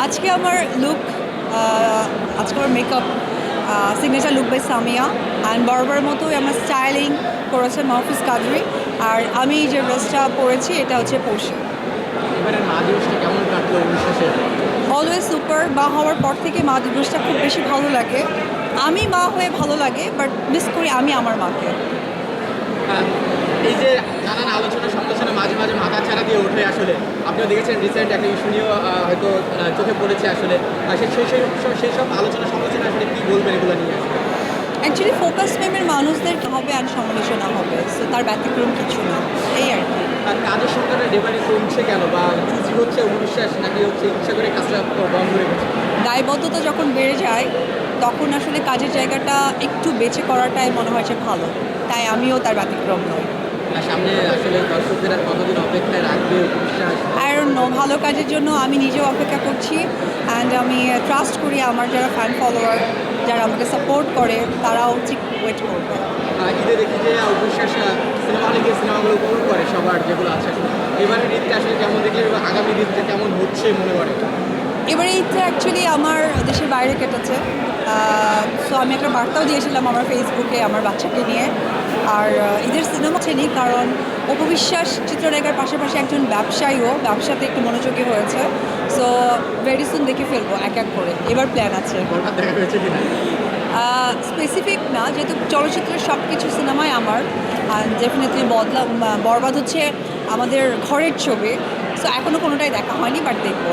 আজকে আমার লুক আজকে আমার makeup signature look by Samiya and বরাবরের মতোই আমার স্টাইলিং করেছে মাহফুজ কাদরি। আর আমি যে ড্রেসটা পরেছি এটা হচ্ছে পরশু। এবারে মা দিবসটা কেমন কাটলো বিশ্বাসে? Always super. মা হওয়ার পর থেকে মা দিবসটা খুব বেশি ভালো লাগে। আমি মা হয়ে ভালো লাগে, বাট মিস করি আমি আমার মাকে। এই যে নানান আলোচনা সমালোচনা মাঝে মাঝে মাথা ছাড়া দিয়ে ওঠে আসলে, আপনিও দেখেছেন রিসেন্ট একটা ইস্যু নিয়েও হয়তো চোখে পড়েছে আসলে। সেই সব আলোচনা সমালোচনা আসলে কী বলবেন এগুলো নিয়ে আসলে? অ্যাকচুয়ালি ফোকাস মেমের মানুষদের হবে আর সমালোচনা হবে, সো তার ব্যতিক্রম কিছু না, এই আর কি। আর কাজের সংখ্যাটা ডেবারে কমছে কেন, বা চুজি হচ্ছে অবিশ্বাস, নাকি হচ্ছে ইচ্ছা করে কাজটা বন্ধ রেখেছে? দায়বদ্ধতা যখন বেড়ে যায় তখন আসলে কাজের জায়গাটা একটু বেছে করাটাই মনে হয় যে ভালো, তাই আমিও তার ব্যতিক্রম নই। আর সামনে আসলে দর্শকদের আর কতদিন অপেক্ষায় রাখবে বিশ্বাস? আই ডোন্ট নো, ভালো কাজের জন্য আমি নিজেও অপেক্ষা করছি। অ্যান্ড আমি ট্রাস্ট করি আমার যারা ফ্যান ফলোয়ার, যারা আমাকে সাপোর্ট করে, তারাও ঠিক ওয়েট করবে। ঈদে দেখি যে অবিশ্বাস সিনেমা হলে গিয়ে সিনেমাগুলো উপভোগ করে সবার যেগুলো আছে আসলে। এবারের ঈদটা আসলে কেমন দেখলে, এবং আগামী ঈদটা কেমন হচ্ছে মনে করে? এবারে ঈদটা অ্যাকচুয়ালি আমার দেশের বাইরে কেটেছে। সো আমি একটা বার্তাও দিয়েছিলাম আমার ফেসবুকে আমার বাচ্চাকে নিয়ে। আর ঈদের সিনেমা চেনি, কারণ অপবিশ্বাস চিত্রনায়িকার পাশাপাশি একজন ব্যবসায়ীও ব্যবসাতে একটু মনোযোগী হয়েছে। সো ভেরি সুন দেখে ফেলবো এক এক করে, এবার প্ল্যান আছে। বরবাদ দেখা হয়েছে কিনা? স্পেসিফিক না, যেহেতু চলচ্চিত্রের সব কিছু সিনেমাই আমার। ডেফিনেটলি বরবাদ হচ্ছে আমাদের ঘরের ছবি। সো এখনও কোনোটাই দেখা হয়নি, বাট দেখবো।